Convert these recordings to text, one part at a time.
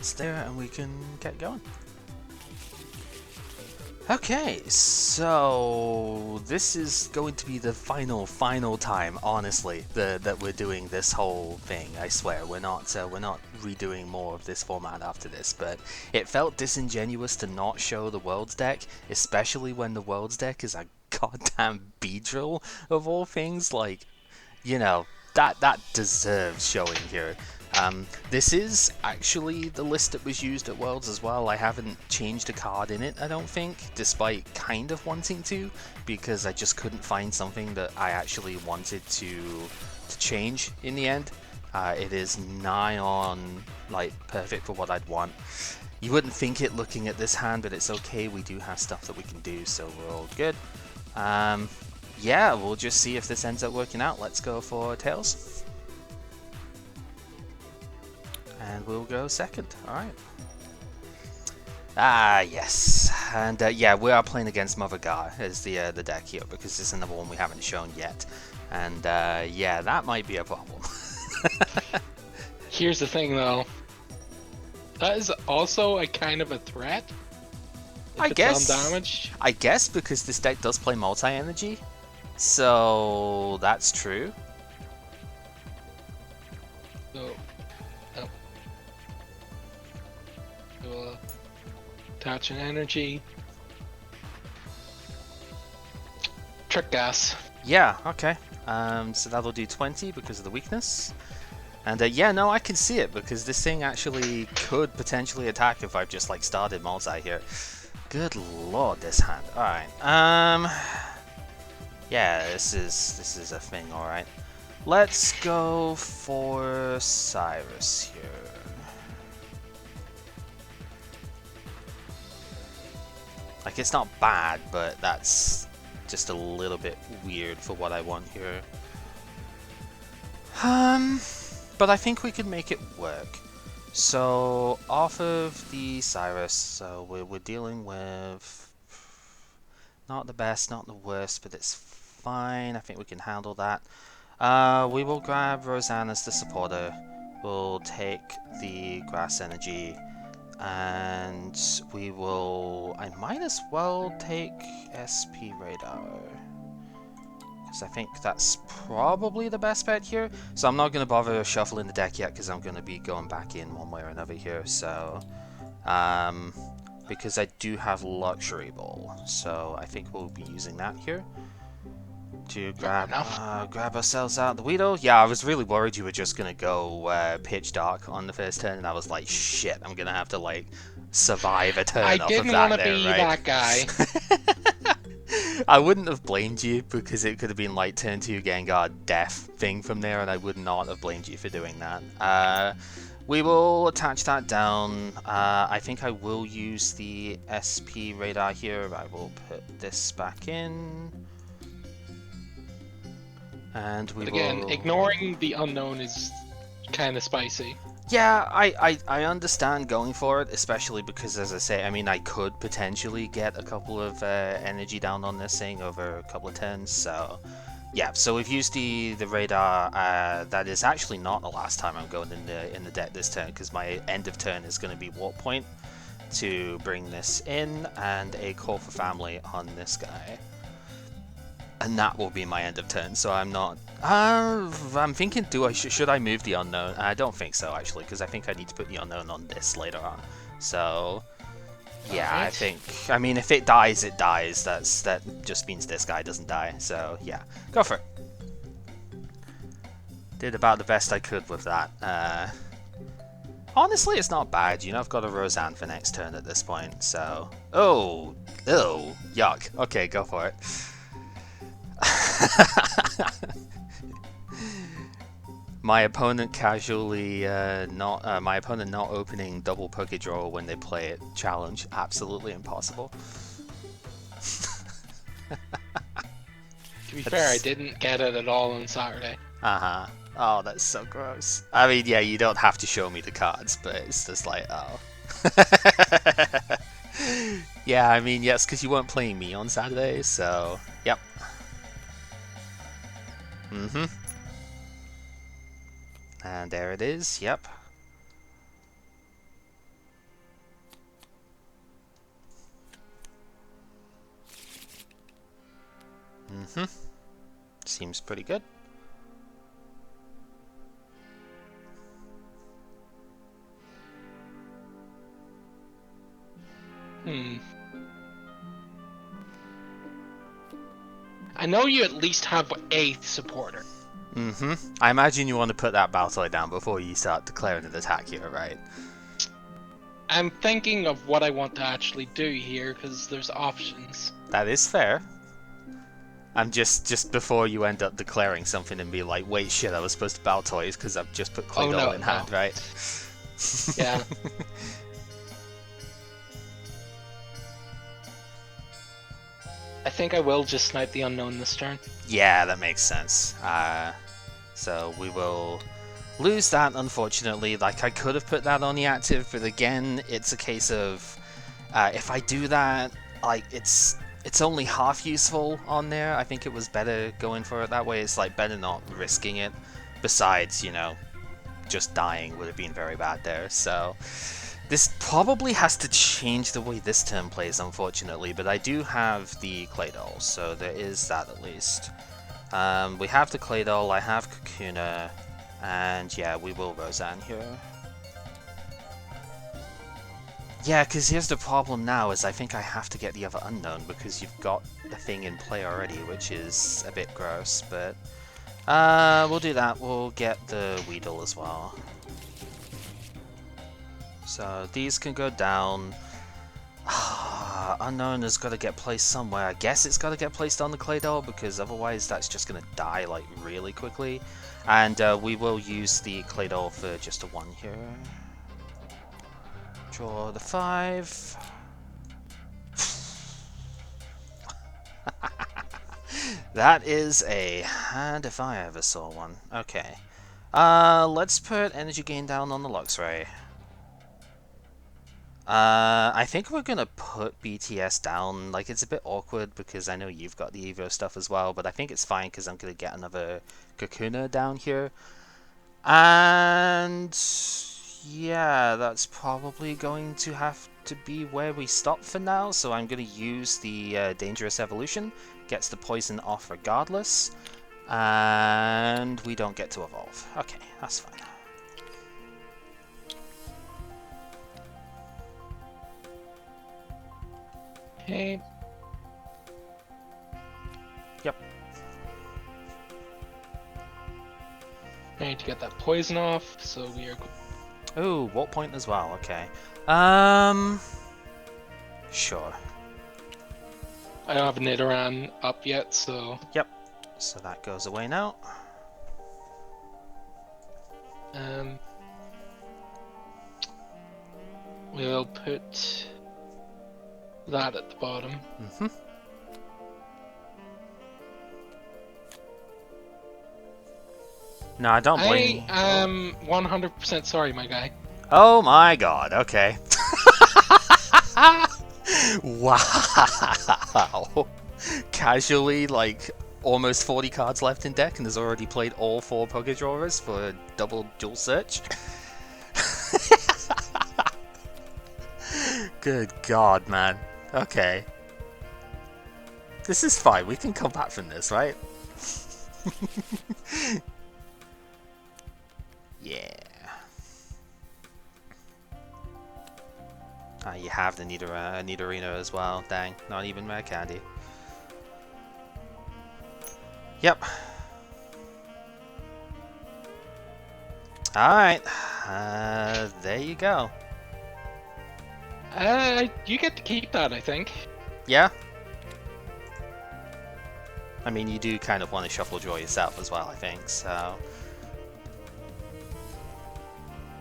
it's there and we can get going. Okay, so this is going to be the final time, honestly, that we're doing this whole thing. I swear, we're not redoing more of this format after this. But it felt disingenuous to not show the Worlds deck, especially when the Worlds deck is a goddamn Beedrill of all things. Like, you know, that deserves showing here. This is actually the list that was used at Worlds as well. I haven't changed a card in it, I don't think, despite kind of wanting to, because I just couldn't find something that I actually wanted to change in the end. It is nigh on like perfect for what I'd want. You wouldn't think it looking at this hand, but it's okay. We do have stuff that we can do, so we're all good. Yeah, we'll just see if this ends up working out. Let's go for Tails. And we'll go second. Alright. Ah, yes. And yeah, we are playing against MotherGar as the deck here, because this is another one we haven't shown yet. And yeah, that might be a problem. Here's the thing, though. That is also a kind of a threat. I guess. Undamaged. I guess because this deck does play multi-energy, so that's true. So, we'll attach an energy. Trick gas. Yeah. Okay. So that'll do 20 because of the weakness. And yeah, no, I can see it because this thing actually could potentially attack if I've just like started multi here. Good lord, this hand. All right. Yeah, this is a thing. All right. Let's go for Cyrus here. Like, it's not bad, but that's just a little bit weird for what I want here. But I think we could make it work. So, off of the Cyrus, so we're dealing with not the best, not the worst, but it's fine. I think we can handle that. We will grab Roseanne as the supporter. We'll take the grass energy. And we will... I might as well take SP Radar, because I think that's probably the best bet here. So I'm not going to bother shuffling the deck yet, because I'm going to be going back in one way or another here. So, because I do have Luxury Ball, so I think we'll be using that here to grab ourselves out the Weedle. Yeah, I was really worried you were just gonna go pitch dark on the first turn, and I was like, shit, I'm gonna have to like survive a turn off of that. I didn't want to be that guy. I wouldn't have blamed you, because it could have been like turn 2 Gengar death thing from there, and I would not have blamed you for doing that. We will attach that down. I think I will use the SP Radar here. I will put this back in. And we will... ignoring the unknown is kind of spicy. Yeah, I understand going for it, especially because, as I say, I mean, I could potentially get a couple of energy down on this thing over a couple of turns, so... Yeah, so we've used the radar. That is actually not the last time I'm going in the deck this turn, because my end of turn is going to be Warp Point to bring this in, and a Call for Family on this guy. And that will be my end of turn, so I'm not... I'm thinking, should I move the Unknown? I don't think so, actually, because I think I need to put the Unknown on this later on. So, yeah, I think... I mean, if it dies, it dies. That just means this guy doesn't die. So, yeah, go for it. Did about the best I could with that. Honestly, it's not bad. You know, I've got a Roseanne for next turn at this point, so... Oh, ew, yuck. Okay, go for it. My opponent casually my opponent not opening double Poké Draw when they play it. Challenge. Absolutely impossible. To be fair, I didn't get it at all on Saturday. Uh-huh. Oh, that's so gross. I mean, yeah, you don't have to show me the cards, but it's just like, oh. Yeah, I mean, yes, because you weren't playing me on Saturday, so, yep. Mm-hmm. And there it is, yep. Mm-hmm. Seems pretty good. I know you at least have a supporter. Mm-hmm. I imagine you want to put that Baltoy down before you start declaring an attack here, right? I'm thinking of what I want to actually do here, because there's options. That is fair. I'm just before you end up declaring something and be like, wait, shit, I was supposed to Baltoys because I've just put Claydol no, in no. hand, right? Yeah. I think I will just snipe the unknown this turn. Yeah, that makes sense. So we will lose that, unfortunately. Like, I could have put that on the active, but again, it's a case of if I do that, like, it's only half useful on there. I think it was better going for it that way. It's like better not risking it. Besides, you know, just dying would have been very bad there. So this probably has to change the way this turn plays, unfortunately. But I do have the Claydol, so there is that at least. We have the Claydol, I have Kakuna, and yeah, we will Roseanne here. Yeah, because here's the problem now, is I think I have to get the other unknown, because you've got the thing in play already, which is a bit gross, but we'll do that. We'll get the Weedle as well. So these can go down. Unknown has got to get placed somewhere. I guess it's got to get placed on the Claydol, because otherwise that's just going to die like really quickly. And we will use the Claydol for just a 1 here. Draw the 5. That is a hand if I ever saw one. Okay. Let's put energy gain down on the Luxray. I think we're gonna put BTS down. Like, it's a bit awkward because I know you've got the Evo stuff as well, but I think it's fine because I'm gonna get another Kakuna down here. And yeah, that's probably going to have to be where we stop for now. So I'm gonna use the Dangerous Evolution. Gets the poison off regardless, and we don't get to evolve. Okay, that's fine. Okay. Yep. I need to get that poison off, so we are... Oh, Walt Point as well, okay. Sure. I don't have Nidoran up yet, so... Yep. So that goes away now. We'll put that at the bottom. Mm-hmm. No, I don't blame I am 100% sorry, my guy. Oh my god, okay. Wow. Casually, like, almost 40 cards left in deck and has already played all 4 Pokédrawers for double dual search. Good god, man. Okay. This is fine, we can come back from this, right? Yeah. You have the Nidorino as well. Dang, not even rare candy. Yep. Alright. There you go. You get to keep that, I think. Yeah? I mean, you do kind of want to shuffle draw yourself as well, I think, so...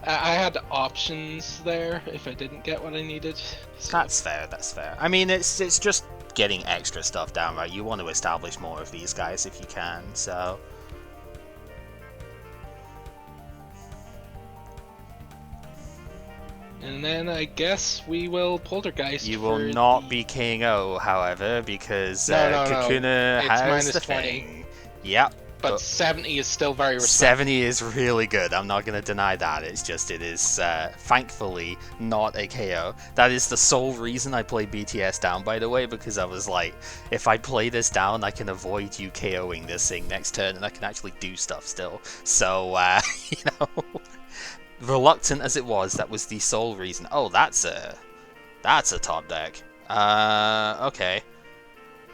I had options there if I didn't get what I needed. So. That's fair, that's fair. I mean, it's just getting extra stuff down, right? You want to establish more of these guys if you can, so... And then I guess we will Poltergeist. You will not be KO, however, because no, Kakuna it's has minus the 20. thing. Yep. But 70 is still very respectable. 70 is really good. I'm not going to deny that. It's just, it is thankfully not a KO. That is the sole reason I played BTS down, by the way, because I was like, if I play this down, I can avoid you KOing this thing next turn, and I can actually do stuff still. So, you know, reluctant as it was, that was the sole reason. Oh, that's a top deck. Okay.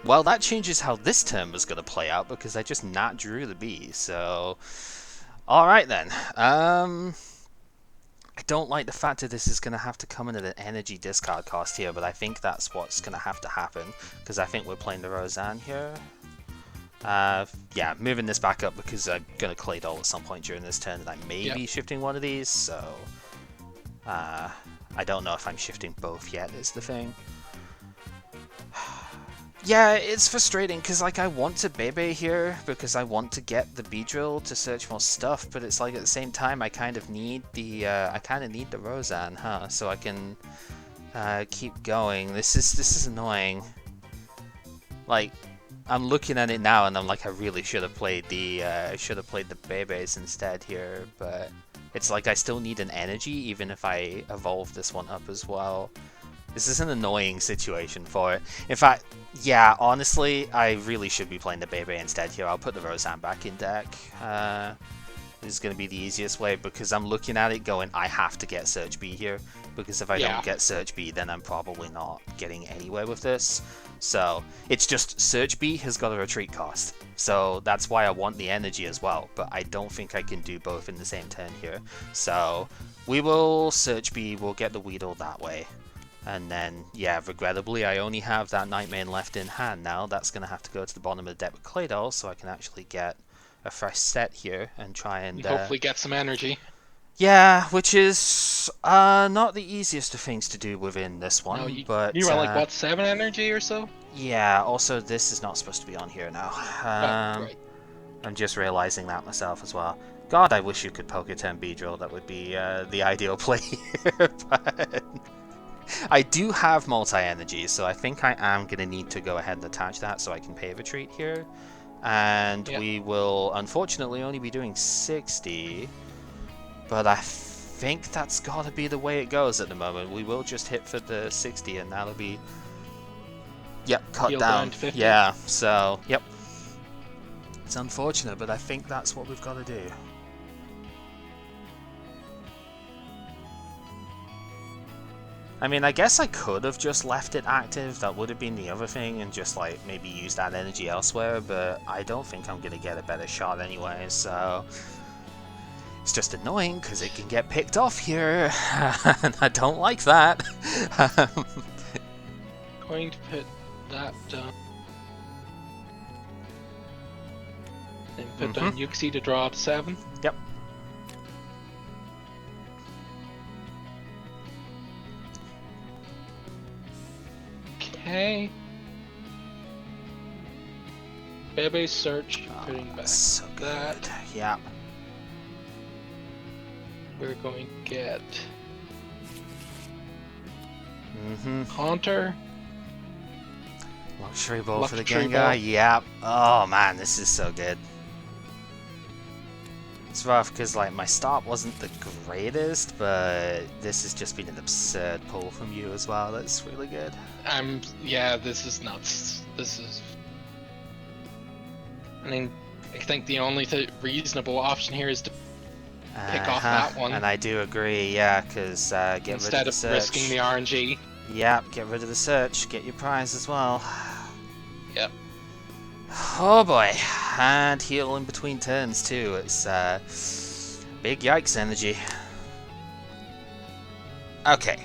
Well, that changes how this turn was going to play out, because I just not drew the B, so... Alright then. I don't like the fact that this is going to have to come in at an energy discard cost here, but I think that's what's going to have to happen, because I think we're playing the Roseanne here. Yeah, moving this back up because I'm going to Claydol at some point during this turn, and I may be shifting one of these, so... I don't know if I'm shifting both yet, is the thing. Yeah, it's frustrating because like I want to Bebe here because I want to get the Beedrill to search more stuff, but it's like at the same time I kind of need the Roseanne, huh? So I can keep going. This is annoying. Like I'm looking at it now and I'm like I really should have played the Bebes instead here, but it's like I still need an energy even if I evolve this one up as well. This is an annoying situation for it. In fact, yeah, honestly, I really should be playing the Bebe instead here. I'll put the Roseanne back in deck. This is going to be the easiest way because I'm looking at it going, I have to get Search B here. Because if I don't get Search B, then I'm probably not getting anywhere with this. So, it's just Search B has got a retreat cost. So, that's why I want the energy as well. But I don't think I can do both in the same turn here. So, we will Search B, we'll get the Weedle that way. And then, yeah, regrettably, I only have that Nightmare left in hand now. That's going to have to go to the bottom of the deck with Claydol, so I can actually get a fresh set here and try and... hopefully get some energy. Yeah, which is not the easiest of things to do within this one, No, but... You were like, what, 7 energy or so? Yeah, also this is not supposed to be on here now. Right. I'm just realizing that myself as well. God, I wish you could Pokéturn Beedrill. That would be the ideal play here, but... I do have multi-energy, so I think I am going to need to go ahead and attach that so I can pay retreat here. And we will, unfortunately, only be doing 60. But I think that's got to be the way it goes at the moment. We will just hit for the 60, and that'll be... Yep, cut down. To 50. Yeah, so, yep. It's unfortunate, but I think that's what we've got to do. I mean, I guess I could have just left it active, that would have been the other thing, and just like maybe use that energy elsewhere, but I don't think I'm going to get a better shot anyway, so... It's just annoying, because it can get picked off here, and I don't like that. Going to put that down. Then put down Yuxi to draw up 7. Yep. Okay. Bebe search, putting back so that. Good. Yeah. We're going to get Mm-hmm. Haunter. Luxury Ball for the Luxury Gengar. Ball. Yep. Oh man, this is so good. It's rough because like my start wasn't the greatest, but this has just been an absurd pull from you as well. That's really good. Yeah, this is nuts. This is... I mean, I think the only reasonable option here is to pick off that one. And I do agree, yeah, because get rid of the instead of search. risking the RNG. Yep, get rid of the search. Get your prize as well. Yep. Oh boy, and heal in between turns too. It's big yikes energy. Okay.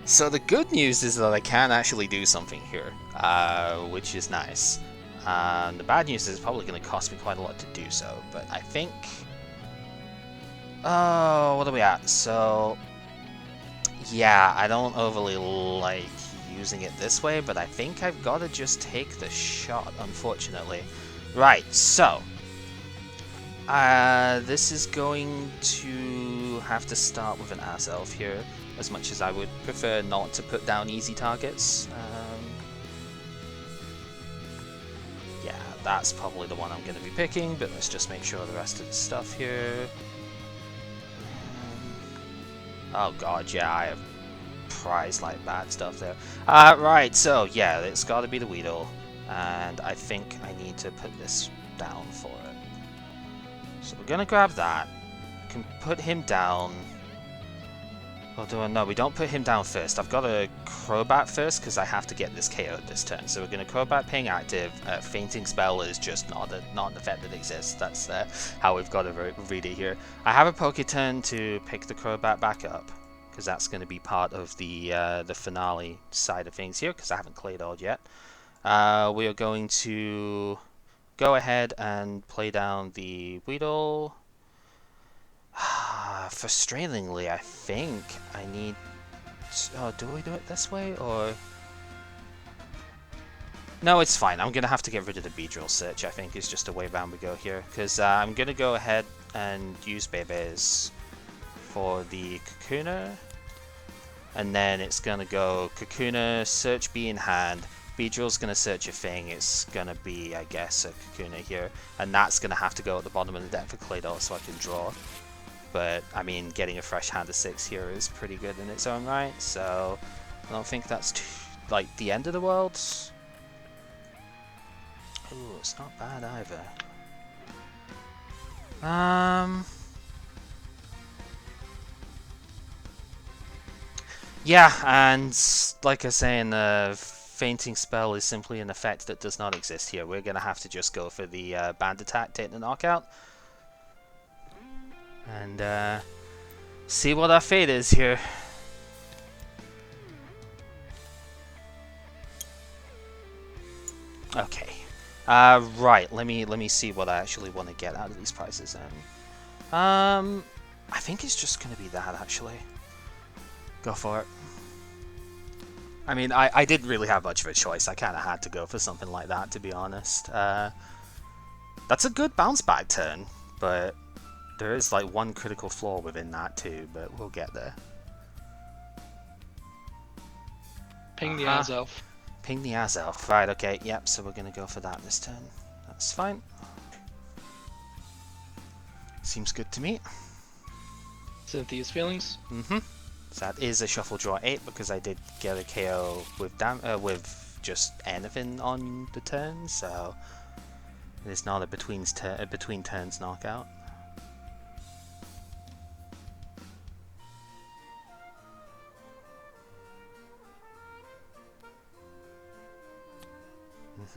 So the good news is that I can actually do something here, which is nice. The bad news is it's probably going to cost me quite a lot to do so, but I think... Oh, what are we at? So... Yeah, I don't overly like using it this way, but I think I've got to just take the shot, unfortunately. Right, so... this is going to have to start with an Ass Elf here, as much as I would prefer not to put down easy targets. Yeah, that's probably the one I'm going to be picking, but let's just make sure the rest of the stuff here. Oh god, yeah, I have prize like bad stuff there. Right, so yeah, it's got to be the Weedle, and I think I need to put this down for it. So we're gonna grab that. We can put him down. Although no, we don't put him down first. I've got to Crobat first because I have to get this KO'd this turn. So we're gonna Crobat ping active. Fainting spell is just not an effect that exists. That's how we've got to read it here. I have a Poketurn to pick the Crobat back up, because that's going to be part of the finale side of things here, because I haven't Claydoled yet. We are going to go ahead and play down the Weedle. Frustratingly, I think I need... Oh, do we do it this way, or... No, it's fine. I'm going to have to get rid of the Beedrill search, I think, is just the way round we go here, because I'm going to go ahead and use Bebes for the Kakuna, and then it's gonna go Kakuna, search B in hand, Beedrill's gonna search a thing, it's gonna be, I guess, a Kakuna here, and that's gonna have to go at the bottom of the deck for Claydol so I can draw. But, I mean, getting a fresh hand of 6 here is pretty good in its own right, so I don't think that's like the end of the world. Ooh, it's not bad either. Yeah, and like I say, the fainting spell is simply an effect that does not exist here. We're going to have to just go for the band attack, take the knockout, and see what our fate is here. Okay. Right, let me see what I actually want to get out of these prizes then. I think it's just going to be that, actually. Go for it. I mean, I didn't really have much of a choice. I kind of had to go for something like that, to be honest. That's a good bounce back turn, but there is like one critical flaw within that too, but we'll get there. Ping the Azelf. Ping the Azelf. Right, okay, yep, so we're going to go for that this turn. That's fine. Seems good to me. Cynthia's feelings? Mm-hmm. So that is a shuffle draw 8 because I did get a KO with just anything on the turn, so it is not a between turns knockout.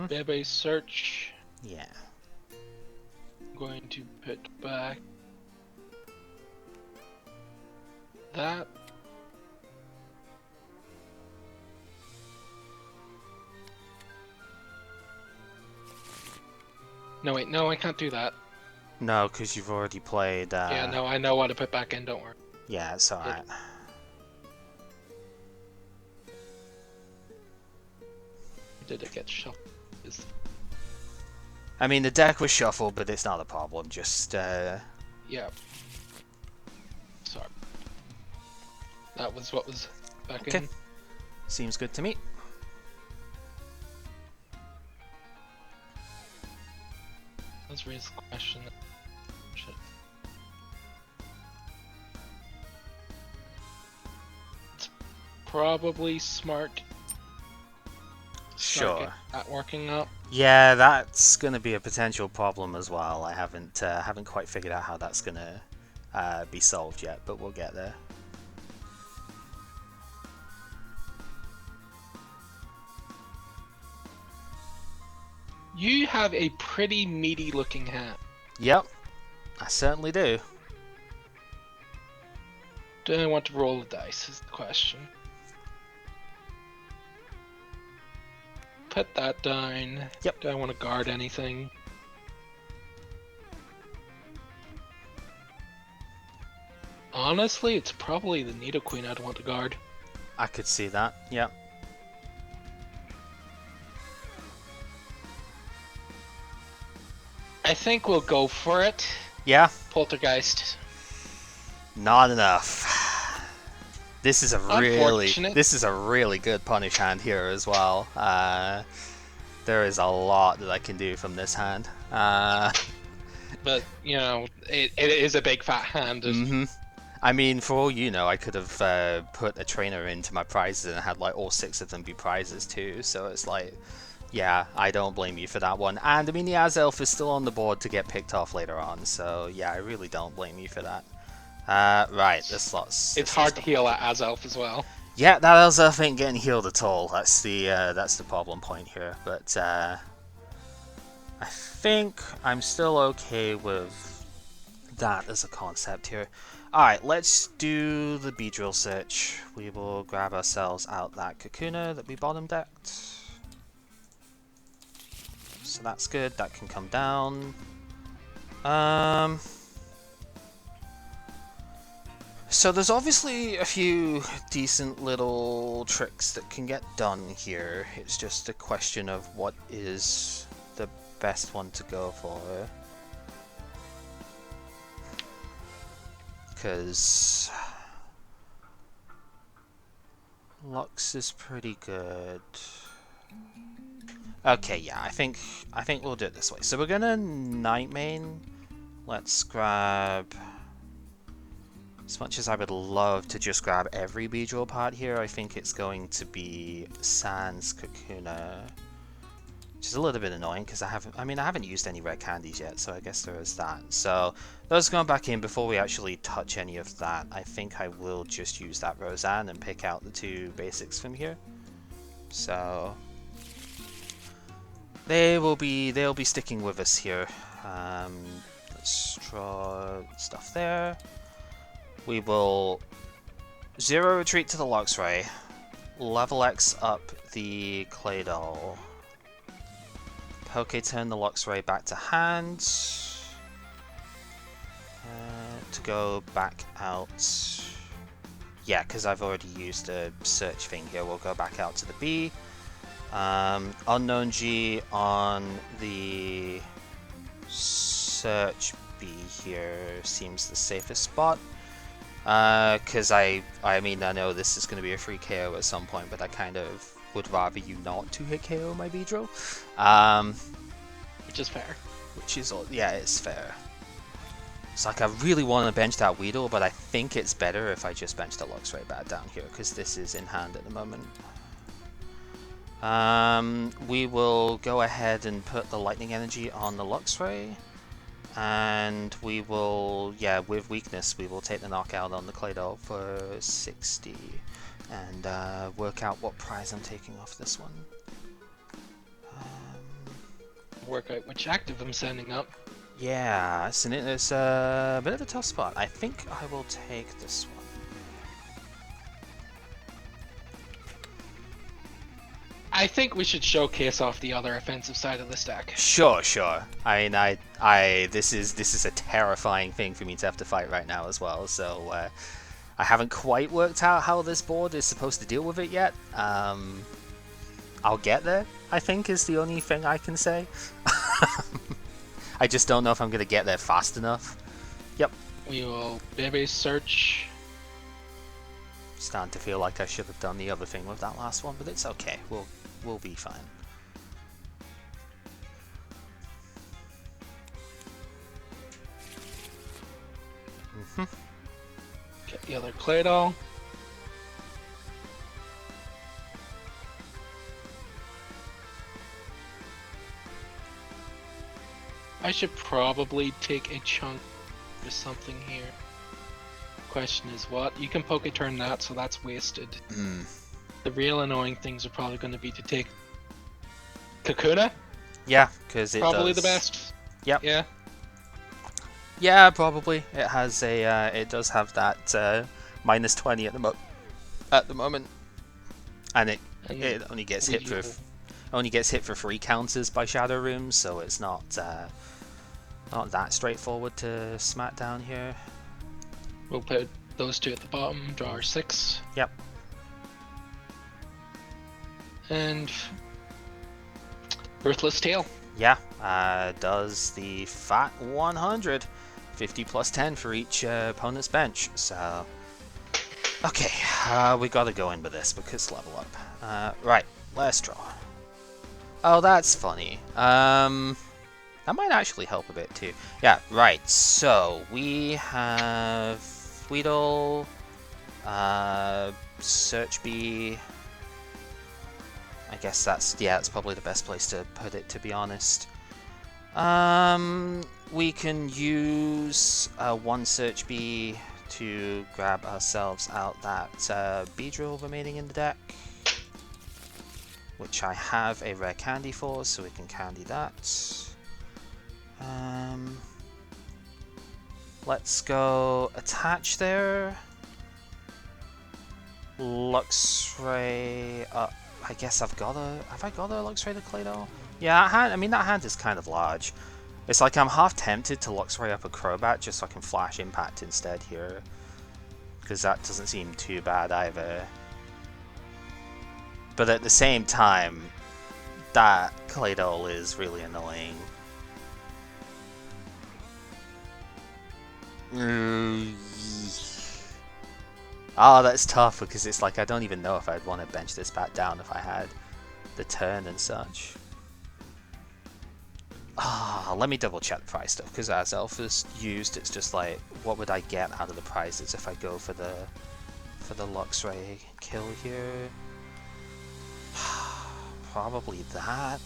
Bebe search. Yeah. I'm going to put back that. No, wait, no, I can't do that. No, because you've already played... Yeah, no, I know what to put back in, don't worry. Yeah, it's alright. Did it get shuffled? I mean, the deck was shuffled, but it's not a problem, just... Yeah. Sorry. That was what was back in. Seems good to me. Let's raise the question. Shit. It's probably smart. Sure. Not working out. Yeah, that's going to be a potential problem as well. I haven't quite figured out how that's going to be solved yet, but we'll get there. You have a pretty meaty looking hand. Yep, I certainly do. Do I want to roll the dice is the question. Put that down. Yep. Do I want to guard anything? Honestly, it's probably the Nidoqueen I'd want to guard. I could see that, yep. I think we'll go for it. Yeah? Poltergeist. Not enough. This is a really Unfortunate. good punish hand here as well. There is a lot that I can do from this hand. But, you know, it is a big fat hand. I mean, for all you know, I could have put a trainer into my prizes and had like all 6 of them be prizes too. So it's like, yeah, I don't blame you for that one. And I mean, the Azelf is still on the board to get picked off later on. So yeah, I really don't blame you for that. Right, this slot's... It's hard to heal at Azelf as well. Yeah, that Azelf ain't getting healed at all. That's the problem point here. But I think I'm still okay with that as a concept here. Alright, let's do the Beedrill search. We will grab ourselves out that Kakuna that we bottom decked. So that's good, that can come down. So there's obviously a few decent little tricks that can get done here. It's just a question of what is the best one to go for. Because Lux is pretty good. Okay, yeah, I think we'll do it this way. So we're gonna Night Mane. Let's grab. As much as I would love to just grab every Beedrill part here, I think it's going to be Sans Kakuna, which is a little bit annoying because I haven't used any red candies yet, so I guess there is that. So those going back in before we actually touch any of that. I think I will just use that Roseanne and pick out the 2 basics from here. So they'll be sticking with us here. Let's draw stuff there. We will Zero Retreat to the Luxray, Level X up the Claydol, Poke-turn the Luxray back to hand, to go back out. Yeah, because I've already used a search thing here, we'll go back out to the B. Unknown G on the search B here seems the safest spot. Because I mean, I know this is going to be a free KO at some point, but I kind of would rather you not to hit KO my Beedrill. Which is fair. Which is, yeah, it's fair. It's like I really want to bench that Weedle, but I think it's better if I just bench the Luxray back down here, because this is in hand at the moment. We will go ahead and put the Lightning Energy on the Luxray. And we will, yeah, with weakness, we will take the knockout on the Claydol for 60 and work out what prize I'm taking off this one. Work out which active I'm sending up. Yeah, it's a bit of a tough spot. I think I will take this one. I think we should showcase off the other offensive side of the stack. Sure. I mean, this is a terrifying thing for me to have to fight right now as well. So I haven't quite worked out how this board is supposed to deal with it yet. I'll get there, I think, is the only thing I can say. I just don't know if I'm gonna get there fast enough. Yep. We will baby search. Starting to feel like I should have done the other thing with that last one, but it's okay. We'll be fine. Get the other Claydol. I should probably take a chunk or something here. Question is what? You can Poke-turn that, so that's wasted. The real annoying things are probably going to be to take Kakuna. Yeah, because it probably does... the best. Yep. Yeah. Yeah, probably. It has a. It does have that -20 at the moment, and it only gets hit for 3 counters by Shadow Rooms, so it's not that straightforward to smack down here. We'll put those 2 at the bottom. Draw our 6. Yep. And Ruthless Tail. Yeah, does the fat 100, 50 plus 10 for each opponent's bench. So, okay, we gotta go in with this because level up. Right, let's draw. Oh, that's funny. That might actually help a bit too. Yeah, right. So we have Weedle, Search Bee. I guess that's probably the best place to put it, to be honest. We can use one Search Bee to grab ourselves out that Beedrill remaining in the deck, which I have a rare candy for, so we can candy that. Let's go attach there. Luxray. I guess Have I got a Luxray to Claydol? Yeah, that hand. I mean, that hand is kind of large. It's like I'm half tempted to Luxray up a Crobat just so I can Flash Impact instead here, because that doesn't seem too bad either. But at the same time, that Claydol is really annoying. Oh, that's tough because it's like I don't even know if I'd want to bench this bat down if I had the turn and such. Let me double check the price stuff, because as Alpha's used, it's just like, what would I get out of the prizes if I go for the Luxray kill here? Probably that.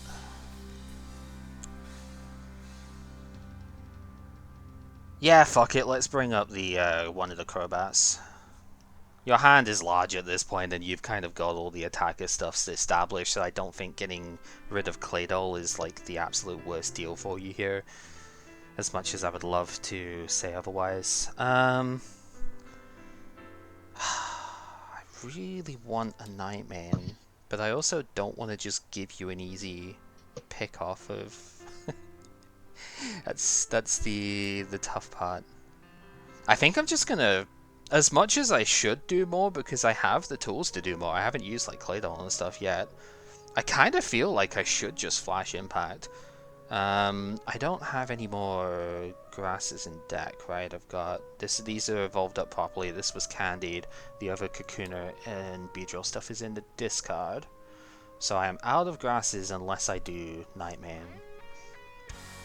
Yeah, fuck it, let's bring up the one of the Crobats. Your hand is large at this point, and you've kind of got all the attacker stuff established, so I don't think getting rid of Claydol is like the absolute worst deal for you here, as much as I would love to say otherwise. I really want a Nightmane, but I also don't want to just give you an easy pick off of... that's the tough part. I think I'm just gonna... As much as I should do more, because I have the tools to do more, I haven't used like Claydol and stuff yet, I kind of feel like I should just Flash Impact. I don't have any more grasses in deck, right? I've got these are evolved up properly, this was candied, the other Kakuna and Beedrill stuff is in the discard. So I am out of grasses unless I do Nightmane.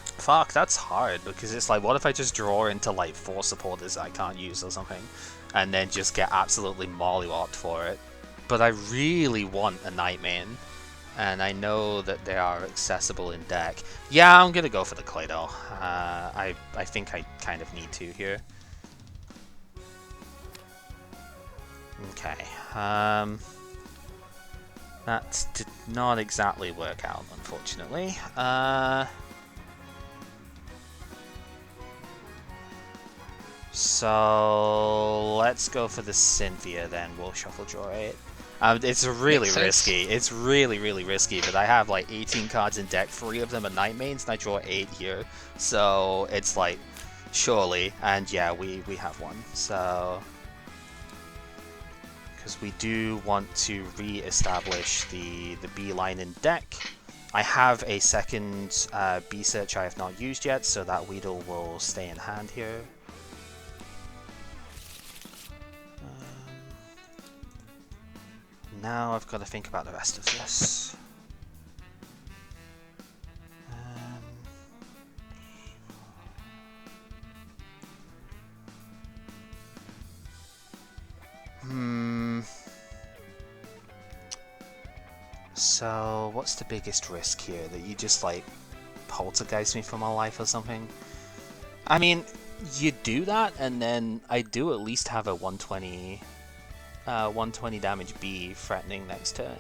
Fuck, that's hard, because it's like, what if I just draw into like 4 supporters I can't use or something, and then just get absolutely mollywopped for it? But I really want a Nightmane, and I know that they are accessible in deck. Yeah, I'm gonna go for the Claydol. I think I kind of need to here. Okay, that did not exactly work out, unfortunately. So let's go for the Cynthia then. We'll shuffle draw 8. It's really risky. It's really risky, but I have like 18 cards in deck, 3 of them are Nightmanes, and I draw 8 here. So it's like, surely, and yeah, we have one. So, because we do want to re-establish the B line in deck. I have a second B search I have not used yet, so that Weedle will stay in hand here. Now I've got to think about the rest of this. So, what's the biggest risk here? That you just, like, poltergeist me for my life or something? I mean, you do that, and then I do at least have a 120 damage B threatening next turn.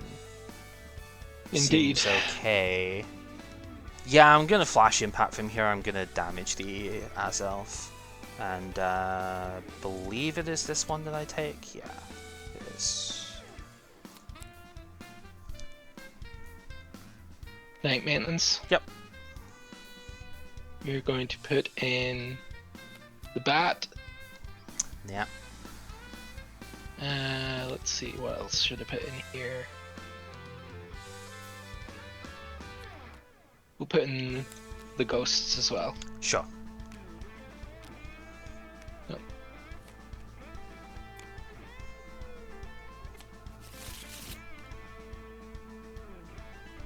Indeed. Seems okay. Yeah, I'm gonna Flash Impact from here. I'm gonna damage the Azelf. And believe it is this one that I take? Yeah, it is. Night maintenance. Yep. You're going to put in the bat. Yeah. Let's see, what else should I put in here? We'll put in the ghosts as well. Sure. Yep.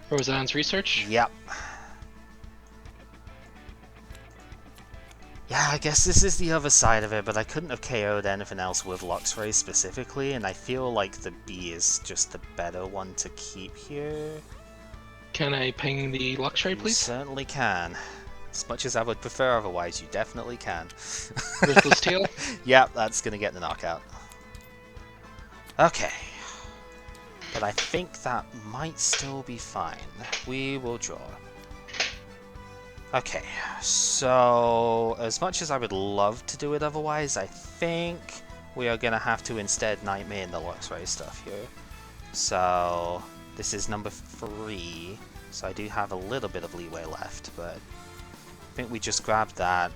Roseanne's research? Yep. Yeah, I guess this is the other side of it, but I couldn't have KO'd anything else with Luxray specifically, and I feel like the B is just the better one to keep here. Can I ping the Luxray, You please? certainly can. As much as I would prefer otherwise, you definitely can. Ruthless Tail? Yep, that's gonna get the knockout. Okay. But I think that might still be fine. We will draw. Okay, so as much as I would love to do it otherwise, I think we are gonna have to instead Nightmare in the Luxray stuff here. So this is number 3, so I do have a little bit of leeway left, but I think we just grabbed that.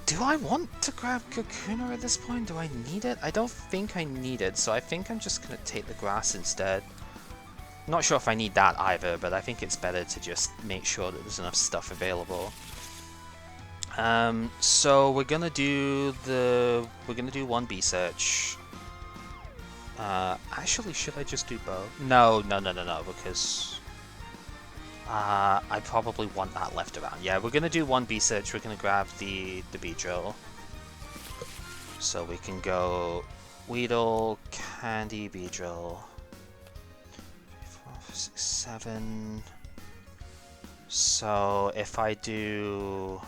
Do I want to grab Kakuna at this point? Do I need it? I don't think I need it, so I think I'm just gonna take the grass instead. Not sure if I need that either, but I think it's better to just make sure that there's enough stuff available. So we're gonna do one B search. Actually, should I just do both? No, because I probably want that left around. Yeah, we're gonna do one B search. We're gonna grab the Beedrill, so we can go Weedle, Candy, Beedrill. 6, 7. So if I do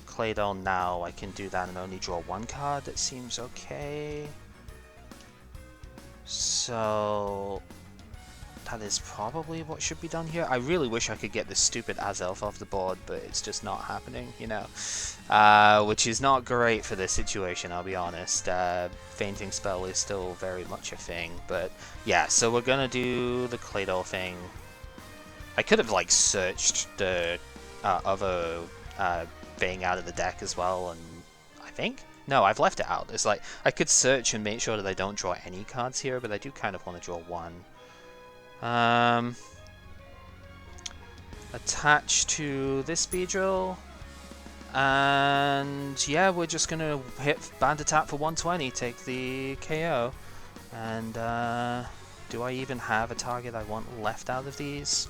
Claydol now, I can do that and only draw 1 card. That seems okay. So that is probably what should be done here. I really wish I could get this stupid Azelf off the board, but it's just not happening, you know. Which is not great for this situation, I'll be honest. Fainting Spell is still very much a thing, but yeah, so we're gonna do the Claydol thing. I could have, like, searched the other thing out of the deck as well, and I think? No, I've left it out. It's like, I could search and make sure that I don't draw any cards here, but I do kind of want to draw 1. Attach to this Beedrill, and yeah, we're just gonna hit Band Attack for 120, take the KO, and do I even have a target I want left out of these?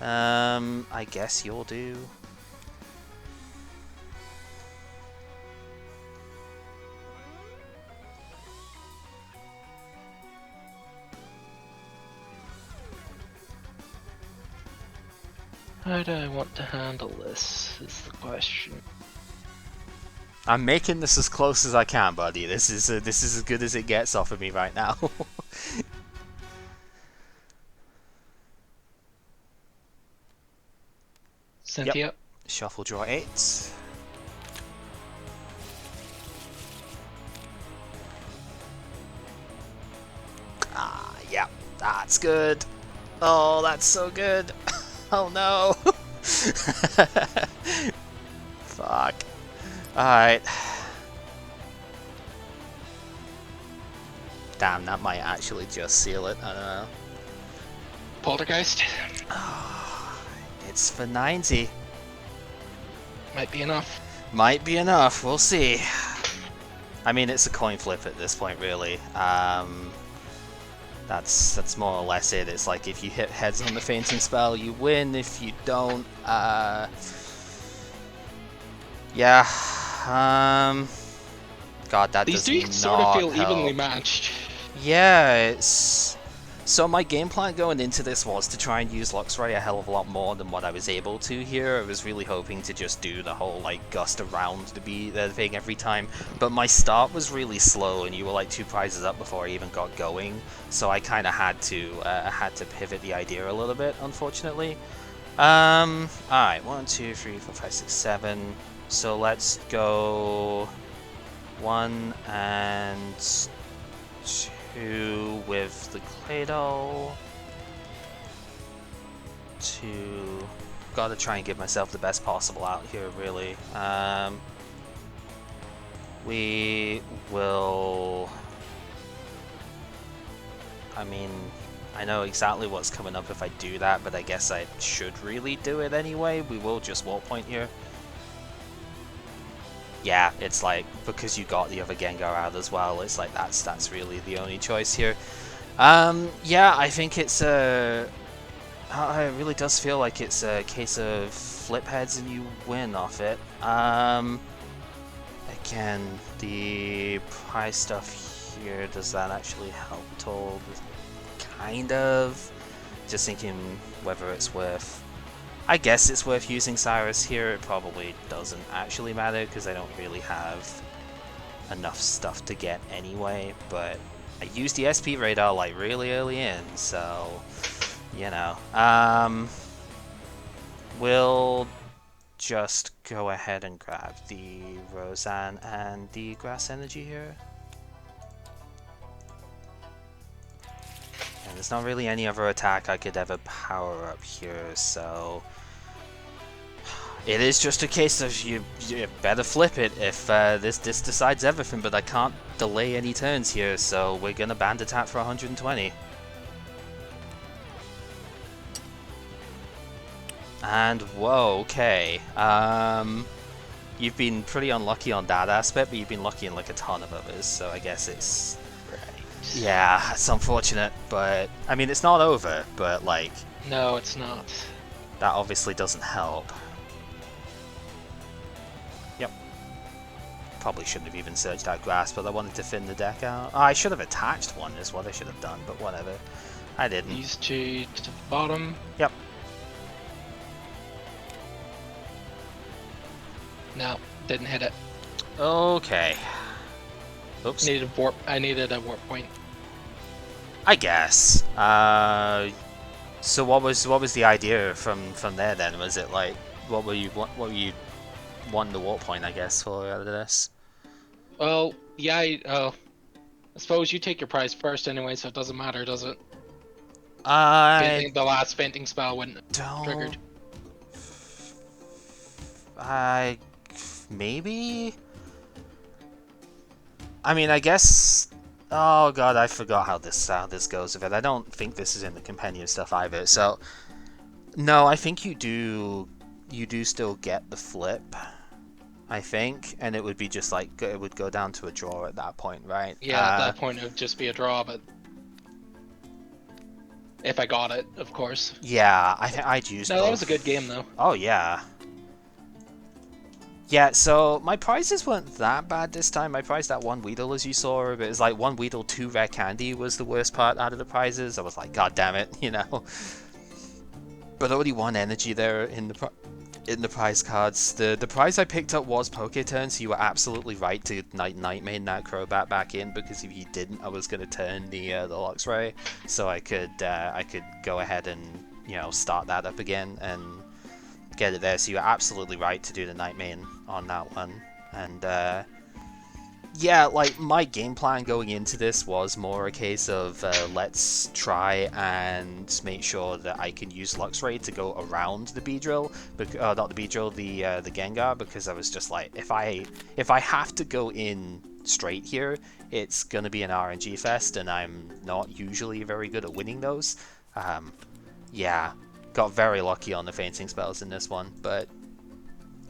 I guess you'll do. How do I want to handle this, is the question. I'm making this as close as I can, buddy. This is as good as it gets off of me right now. Cynthia? Yep. Shuffle, draw 8. Ah, yep, that's good. Oh, that's so good. Oh no. Fuck. Alright. Damn, that might actually just seal it. I don't know. Poltergeist? It's for 90. Might be enough. Might be enough, we'll see. I mean, it's a coin flip at this point, really. That's more or less it. It's like, if you hit heads on the fainting spell, you win. If you don't, yeah. God, that These does do sort not of feel help. evenly matched. Yeah, it's... So my game plan going into this was to try and use Luxray a hell of a lot more than what I was able to here. I was really hoping to just do the whole, like, gust around the thing every time. But my start was really slow, and you were like 2 prizes up before I even got going. So I kind of had to pivot the idea a little bit, unfortunately. Alright, 1, 2, 3, 4, 5, 6, 7. So let's go 1 and 2 with the Claydol. 2. Gotta try and give myself the best possible out here, really. We will... I mean, I know exactly what's coming up if I do that, but I guess I should really do it anyway. We will just wall point here. Yeah, it's like, because you got the other Gengar out as well, it's like that's really the only choice here. Yeah, I think it's a. It really does feel like it's a case of flip heads and you win off it. Again, the prize stuff here, does that actually help at all? Kind of. Just thinking whether it's worth. I guess it's worth using Cyrus here. It probably doesn't actually matter because I don't really have enough stuff to get anyway, but I used the SP radar like really early in, so you know. We'll just go ahead and grab the Roseanne and the Grass Energy here. And there's not really any other attack I could ever power up here, so it is just a case of you better flip it if this decides everything, but I can't delay any turns here, so we're gonna band attack for 120. And whoa, okay. You've been pretty unlucky on that aspect, but you've been lucky in like a ton of others, so I guess it's... Right. Yeah, it's unfortunate, but... I mean, it's not over, but like... No, it's not. That obviously doesn't help. Yep. Probably shouldn't have even searched out grass, but I wanted to thin the deck out. Oh, I should have attached one is what I should have done, but whatever. I didn't. These two to the bottom. Yep. No, didn't hit it. Okay. Oops. I needed a warp point. I guess. So what was the idea from there then? Was it like what were you wanting the warp point, I guess, for out of this? Well, yeah. I suppose you take your prize first anyway, so it doesn't matter, does it? The last fainting spell when triggered. Maybe? I mean, I guess... Oh god, I forgot how this goes with it. I don't think this is in the compendium stuff either, so... No, I think you do still get the flip, I think, and it would be just like, it would go down to a draw at that point, right? Yeah, at that point it would just be a draw, but... If I got it, of course. Yeah, I'd use both. No, that was a good game, though. Oh, yeah. Yeah, so my prizes weren't that bad this time. I prized that one Weedle, as you saw, but it was like one Weedle, 2 rare candy was the worst part out of the prizes. I was like, god damn it, you know. But only 1 energy there in the prize cards. The prize I picked up was Poketurn, so you were absolutely right to Nightmare that Crobat back in, because if you didn't, I was going to turn the Luxray, so I could go ahead and, you know, start that up again and get it there. So you're absolutely right to do the Nightmare on that one. And yeah, like my game plan going into this was more a case of let's try and make sure that I can use Luxray to go around the Beedrill, not the Beedrill, the Gengar, because I was just like, if I have to go in straight here, it's gonna be an RNG fest, and I'm not usually very good at winning those. Yeah. Got very lucky on the fainting spells in this one, but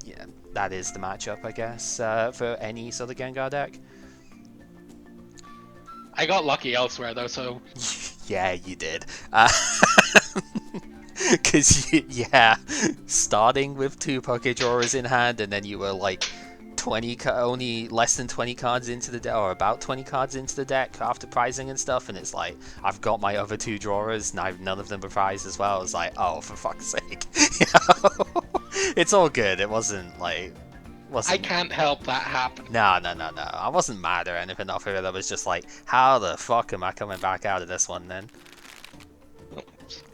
yeah, that is the matchup, I guess, for any sort of Gengar deck. I got lucky elsewhere, though, so... Yeah, you did. Because, yeah, starting with 2 Pokédrawers in hand, and then you were like 20, only less than 20 cards into the deck, or about 20 cards into the deck after prizing and stuff, and it's like, I've got my other 2 drawers, and none of them were prized as well. It's like, oh, for fuck's sake. You know? It's all good. It wasn't like... I can't help that happen. No. I wasn't mad or anything off of it. I was just like, how the fuck am I coming back out of this one then?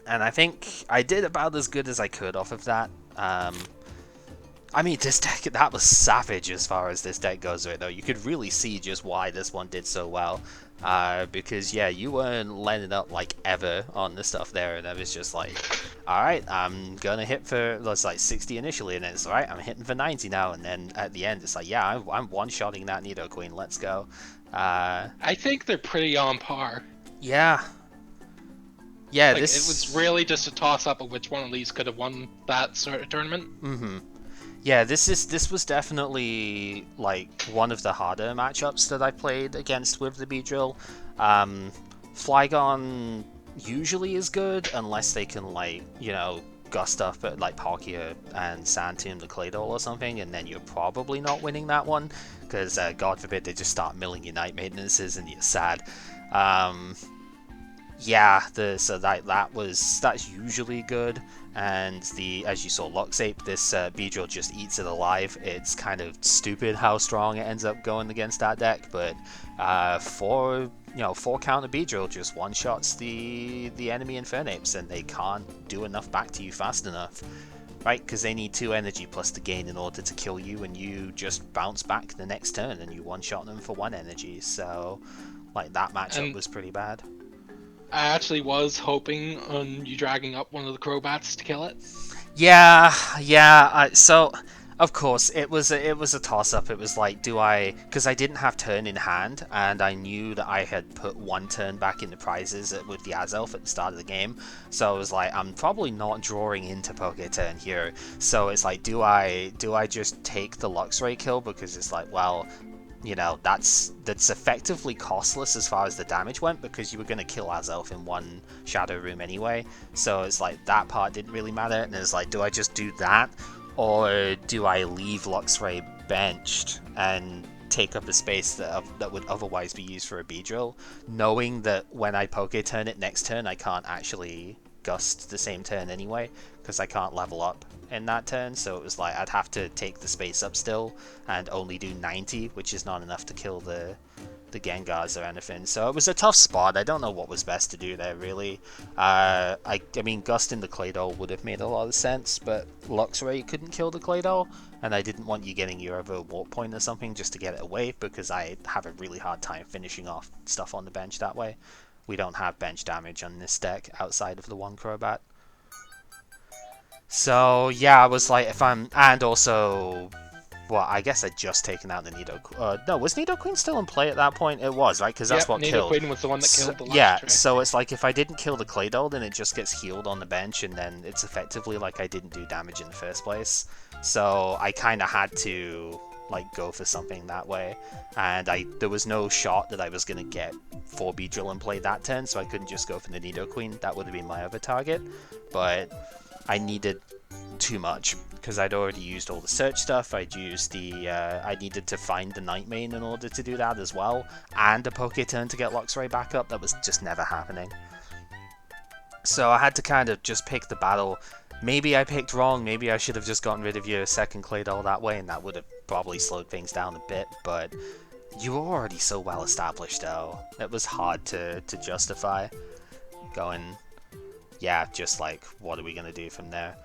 And I think I did about as good as I could off of that. I mean, this deck, that was savage as far as this deck goes right though. You could really see just why this one did so well. Because, yeah, you weren't letting up, like, ever on the stuff there, and I was just like, alright, I'm gonna hit for, that's like 60 initially, and it's alright, I'm hitting for 90 now, and then at the end, it's like, yeah, I'm one-shotting that Nidoqueen, let's go. I think they're pretty on par. Yeah. Yeah, like, this... It was really just a toss-up of which one of these could have won that sort of tournament. Mm-hmm. Yeah, this was definitely like one of the harder matchups that I played against with the Beedrill. Flygon usually is good unless they can, like, you know, gust up at like Palkia and Sand Tomb the Claydol or something, and then you're probably not winning that one, because God forbid they just start milling your night maintenances and you're sad. Yeah, that's usually good, and as you saw Luxape, this Beedrill just eats it alive. It's kind of stupid how strong it ends up going against that deck, but 4 counter Beedrill just one shots the enemy Infernapes, and they can't do enough back to you fast enough, right? Because they need 2 energy plus the gain in order to kill you, and you just bounce back the next turn and you one shot them for 1 energy. So like that matchup was pretty bad. I actually was hoping on you dragging up one of the Crobats to kill it. Yeah. So of course it was a toss up. It was like, because I didn't have turn in hand, and I knew that I had put 1 turn back in the prizes with the Azelf at the start of the game. So I was like, I'm probably not drawing into Poké turn here. So it's like, do I just take the Luxray kill, because it's like, well, you know, that's effectively costless as far as the damage went, because you were going to kill Azelf in 1 Shadow Room anyway. So it's like, that part didn't really matter, and it's like, do I just do that, or do I leave Luxray benched and take up a space that would otherwise be used for a Beedrill, knowing that when I Poké turn it next turn, I can't actually Gust the same turn anyway, because I can't level up in that turn. So it was like, I'd have to take the space up still and only do 90, which is not enough to kill the Gengars or anything. So it was a tough spot. I don't know what was best to do there, really. I mean, Gusting the Claydol would have made a lot of sense, but Luxray couldn't kill the Claydol, and I didn't want you getting your other warp point or something just to get it away, because I have a really hard time finishing off stuff on the bench that way. We don't have bench damage on this deck outside of the 1 Crobat. So yeah, I was like, and also, well, I guess I'd just taken out the Nidoqueen. No, was Nidoqueen still in play at that point? It was, right? Because that's what killed. Nidoqueen was the one that killed the last trick. So it's like, if I didn't kill the Claydol, then it just gets healed on the bench, and then it's effectively like I didn't do damage in the first place. So I kind of had to like go for something that way, and there was no shot that I was going to get 4 Beedrill in play that turn, so I couldn't just go for the Nidoqueen. That would have been my other target, but I needed too much, because I'd already used all the search stuff. I'd used I needed to find the Night Mane in order to do that as well, and a Poké turn to get Luxray back up. That was just never happening. So I had to kind of just pick the battle. Maybe I picked wrong, maybe I should have just gotten rid of your second Claydol that way, and that would have probably slowed things down a bit, but you were already so well established though. It was hard to justify going, yeah, just like, what are we going to do from there?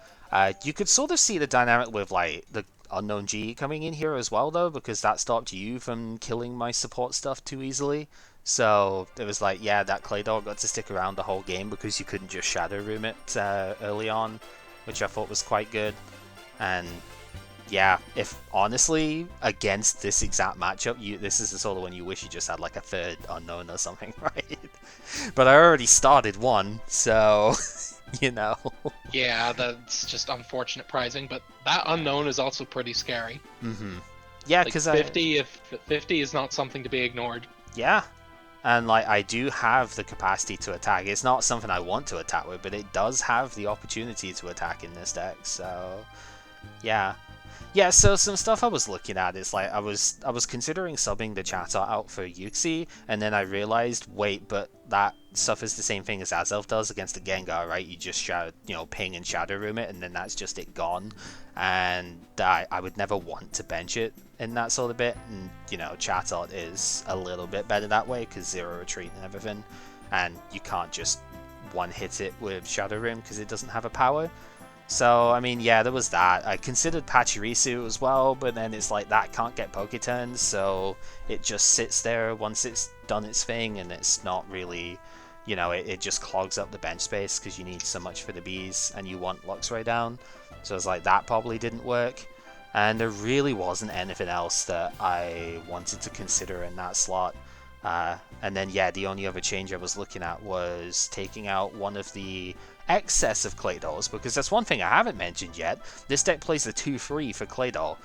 You could sort of see the dynamic with like the Unknown G coming in here as well though, because that stopped you from killing my support stuff too easily. So it was like, yeah, that Claydol got to stick around the whole game because you couldn't just Shadow Room it early on, which I thought was quite good. And yeah, if honestly, against this exact matchup, this is the sort of one you wish you just had like a third Unknown or something, right? But I already started one, so you know. Yeah, that's just unfortunate prizing, but that Unknown is also pretty scary. Mm-hmm. Yeah, because like 50 is not something to be ignored. Yeah. And like, I do have the capacity to attack. It's not something I want to attack with, but it does have the opportunity to attack in this deck. So yeah. Yeah, so some stuff I was looking at is like, I was considering subbing the Chatot out for Yuxi, and then I realized, wait, but that stuff is the same thing as Azelf does against the Gengar, right? You just ping and Shadow Room it, and then that's just it gone. And I would never want to bench it in that sort of bit. And Chatot is a little bit better that way because 0 retreat and everything, and you can't just one hit it with Shadow Room because it doesn't have a power. So, I mean, yeah, there was that. I considered Pachirisu as well, but then it's like, that can't get Poké turns, so it just sits there once it's done its thing, and it's not really, it just clogs up the bench space because you need so much for the bees, and you want Luxray down. So it's like, that probably didn't work. And there really wasn't anything else that I wanted to consider in that slot. And then, yeah, the only other change I was looking at was taking out one of the excess of Claydols, because that's one thing I haven't mentioned yet. This deck plays the 2-3 for Claydol.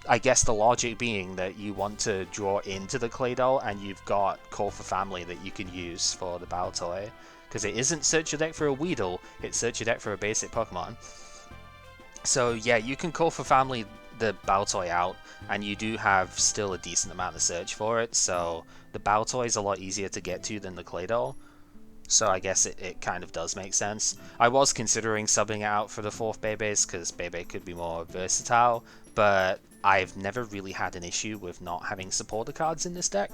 I guess the logic being that you want to draw into the Claydol, and you've got Call for Family that you can use for the Baltoy. Because it isn't search your deck for a Weedle, it's search your deck for a basic Pokemon. So yeah, you can Call for Family the Baltoy out, and you do have still a decent amount of search for it, so the Baltoy is a lot easier to get to than the Claydol. So I guess it kind of does make sense. I was considering subbing it out for the 4th Bebes, because Bebe could be more versatile, but I've never really had an issue with not having supporter cards in this deck.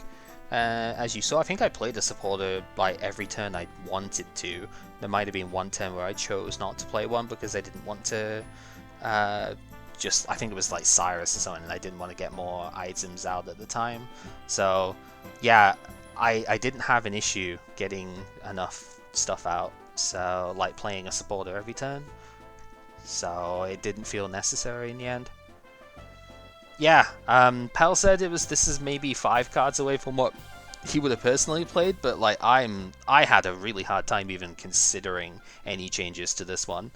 As you saw, I think I played a supporter like every turn I wanted to. There might have been one turn where I chose not to play one because I didn't want to I think it was like Cyrus or something, and I didn't want to get more items out at the time. So yeah, I didn't have an issue getting enough stuff out, so like playing a supporter every turn. So it didn't feel necessary in the end. Yeah, Pal said this is maybe 5 cards away from what he would have personally played, but like I had a really hard time even considering any changes to this one.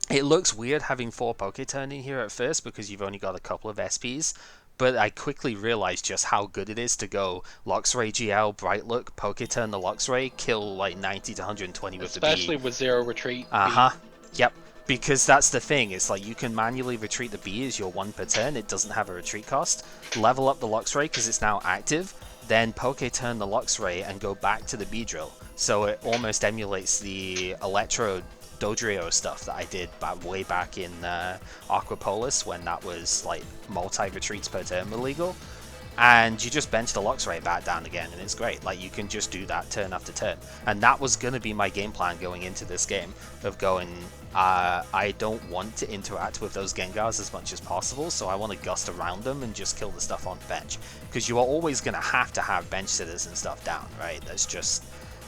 It looks weird having 4 Poketurn in here at first because you've only got a couple of SPs, but I quickly realized just how good it is to go Luxray GL, Bright Look, Poketurn the Luxray, kill like 90 to 120 with the B. Especially with 0 retreat. Yep. Because that's the thing, it's like you can manually retreat the B as your 1 per turn, it doesn't have a retreat cost. Level up the Luxray because it's now active, then Poketurn the Luxray and go back to the Beedrill. So it almost emulates the Electro Dodrio stuff that I did way back in Aquapolis when that was like multi-retreats per turn were legal. And you just bench the Luxray back down again, and it's great. Like, you can just do that turn after turn. And that was going to be my game plan going into this game, of going, I don't want to interact with those Gengars as much as possible, so I want to gust around them and just kill the stuff on bench. Because you are always going to have bench sitters and stuff down, right? That's just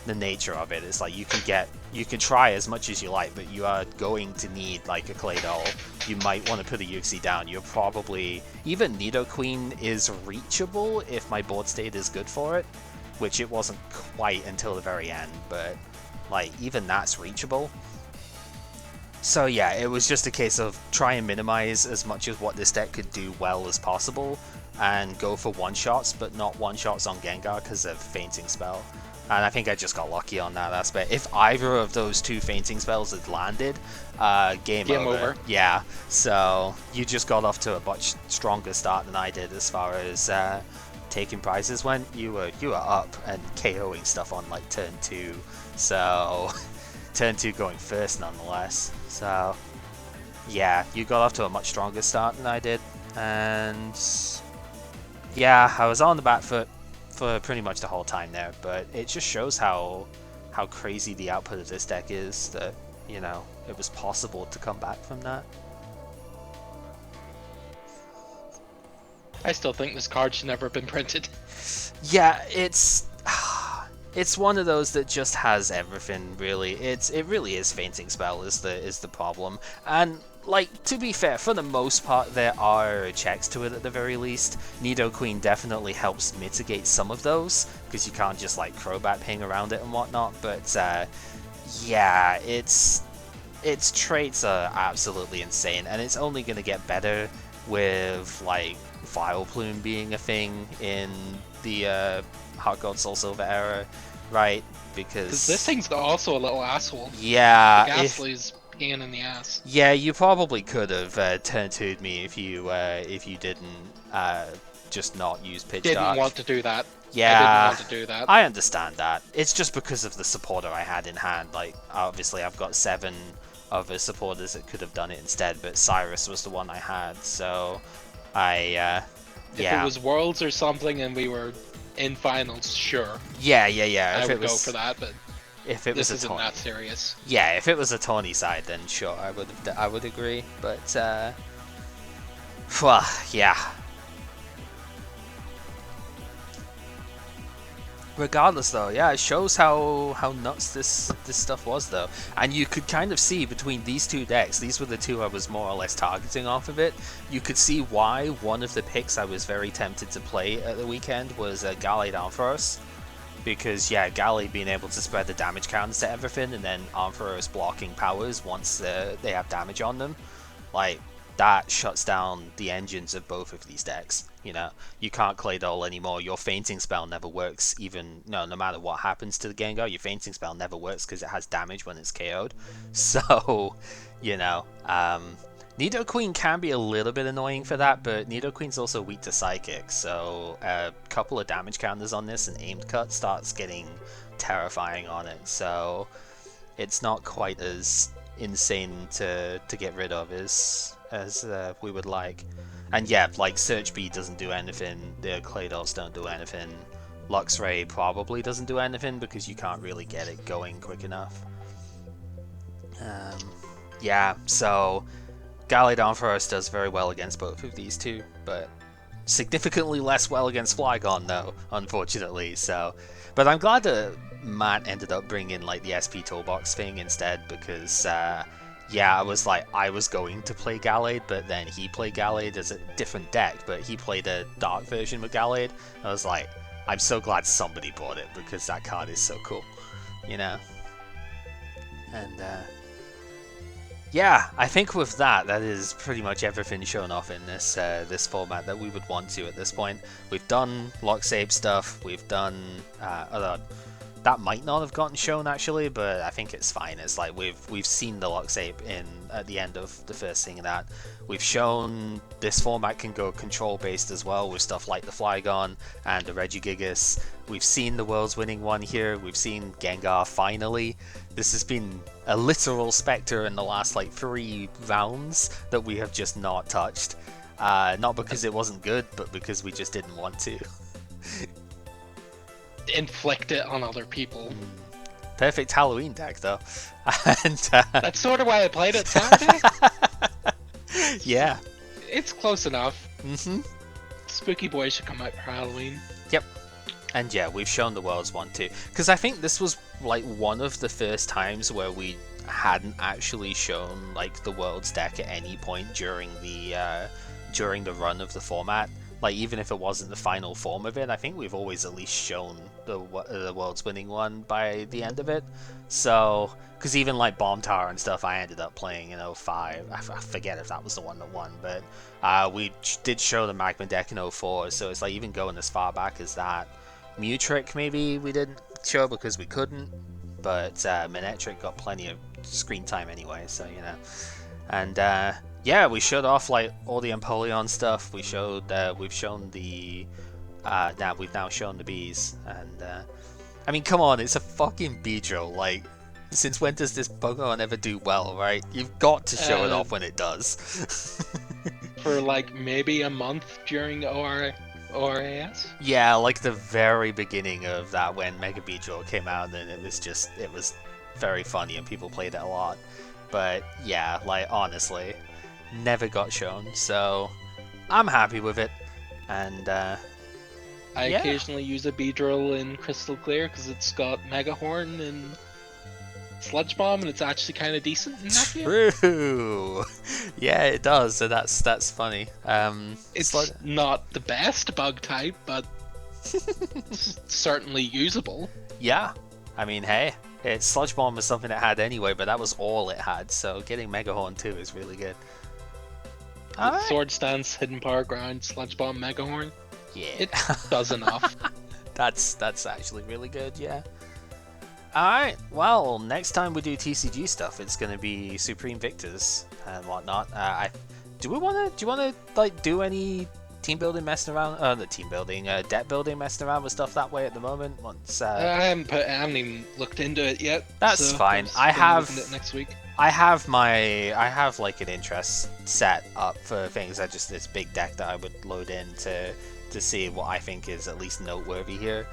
the nature of it. It's like you can try as much as you like, but you are going to need like a Claydol. You might want to put a Uxie down. You're probably, even Nidoqueen is reachable if my board state is good for it, which it wasn't quite until the very end, but like even that's reachable. So yeah, it was just a case of try and minimize as much as what this deck could do well as possible, and go for one-shots, but not one-shots on Gengar because of Fainting Spell. And I think I just got lucky on that aspect. If either of those 2 fainting spells had landed, game over. Yeah, so you just got off to a much stronger start than I did as far as taking prizes went. You were up and KOing stuff on like turn 2, so turn 2 going first nonetheless. So yeah, you got off to a much stronger start than I did, and yeah, I was on the back foot for pretty much the whole time there, but it just shows how crazy the output of this deck is, that, you know, it was possible to come back from that. I still think this card should never have been printed. Yeah, it's one of those that just has everything, really. It really is Fainting Spell is the problem. And like, to be fair, for the most part there are checks to it at the very least. Nidoqueen definitely helps mitigate some of those, because you can't just like Crobat ping around it and whatnot, but yeah, its traits are absolutely insane, and it's only going to get better with like Vileplume being a thing in the Heart Gold Soul Silver era, right? Because this thing's also a little asshole. Yeah, Ghastly's pain in the ass. Yeah, you probably could have turn 2'd me if you didn't just not use Pitch Dark. Didn't want to do that. Yeah, I didn't want to do that. I understand that. It's just because of the supporter I had in hand. Like, obviously I've got 7 other supporters that could have done it instead, but Cyrus was the one I had, so yeah. If it was Worlds or something and we were in finals, sure. Yeah. I would go for that, but if it was this isn't that serious. Yeah, if it was a tourney side, then sure, I would agree. But well, yeah. Regardless, though, yeah, it shows how nuts this stuff was, though. And you could kind of see between these 2 decks, these were the 2 I was more or less targeting off of it. You could see why one of the picks I was very tempted to play at the weekend was Gallade Ampharos. Because, yeah, Gallade being able to spread the damage counters to everything, and then Ampharos blocking powers once they have damage on them. Like, that shuts down the engines of both of these decks. You know, you can't Claydol anymore. Your fainting spell never works, even no matter what happens to the Gengar, your fainting spell never works because it has damage when it's KO'd. So, you know, Nidoqueen can be a little bit annoying for that, but Nidoqueen's also weak to Psychic, so a couple of damage counters on this and aimed cut starts getting terrifying on it. So it's not quite as insane to get rid of as we would like. And yeah, like Search Bee doesn't do anything, the Claydols don't do anything, Luxray probably doesn't do anything because you can't really get it going quick enough. Yeah, so Galladon Forest does very well against both of these two, but significantly less well against Flygon though, unfortunately. So, but I'm glad that Matt ended up bringing like the SP Toolbox thing instead, because yeah, I was going to play Gallade, but then he played Gallade as a different deck, but he played a dark version with Gallade. I was like, I'm so glad somebody bought it because that card is so cool, you know. And yeah, I think with that is pretty much everything shown off in this this format that we would want to at this point. We've done Lock-Save stuff, we've done that might not have gotten shown actually, but I think it's fine. It's like we've seen the Lock-Save in at the end of the first thing of that. We've shown this format can go control based as well with stuff like the Flygon and the Regigigas. We've seen the Worlds-winning one here. We've seen Gengar finally. This has been a literal specter in the last like 3 rounds that we have just not touched. Not because it wasn't good, but because we just didn't want to. Inflict it on other people. Perfect Halloween deck though. And that's sort of why I played it Saturday. Yeah, it's close enough. Spooky Boy should come out for Halloween. Yep. And yeah, we've shown the Worlds one too, because I think this was like one of the first times where we hadn't actually shown like the Worlds deck at any point during the run of the format. Like, even if it wasn't the final form of it, I think we've always at least shown the Worlds-winning one by the end of it. So, because even like Bomb Tower and stuff, I ended up playing in 05. I forget if that was the one that won, but we did show the Magma deck in 04, so it's like even going as far back as that. Mutrick maybe we didn't show because we couldn't, but Manectric got plenty of screen time anyway, so you know. And yeah, we showed off like all the Empoleon stuff. We've shown the we've now shown the bees, and I mean, come on, it's a fucking Beedrill. Like, since when does this Pokemon ever do well, right? You've got to show it off when it does. For like maybe a month during ORAS? Yeah, like the very beginning of that when Mega Beedrill came out, and it was very funny and people played it a lot. But yeah, like honestly, never got shown, so I'm happy with it. And I occasionally use a Beedrill in Crystal Clear because it's got Mega Horn and Sludge Bomb, and it's actually kind of decent in that game. True. Yeah, it does. So that's funny. It's not the best bug type, but it's certainly usable. Yeah, I mean, hey, Sludge Bomb was something it had anyway, but that was all it had. So getting Mega Horn too is really good. Right. Sword Stance, Hidden Power Ground, Sludge Bomb, Mega Horn. Yeah, it does enough. That's actually really good. Yeah. Alright, well, next time we do TCG stuff, it's going to be Supreme Victors and whatnot. Do you want to like do any team building messing around? Deck building messing around with stuff that way at the moment? Once I haven't even looked into it yet. That's so fine. I have it next week. I have like an interest set up for things. This big deck that I would load in to see what I think is at least noteworthy here.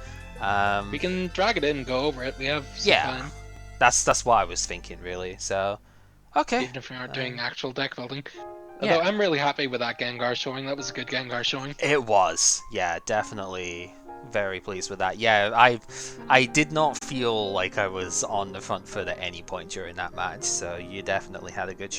We can drag it in and go over it. We have some time. That's what I was thinking really. So, okay. Even if we aren't doing actual deck building. Although I'm really happy with that Gengar showing. That was a good Gengar showing. It was. Yeah, definitely very pleased with that. Yeah, I did not feel like I was on the front foot at any point during that match. So you definitely had a good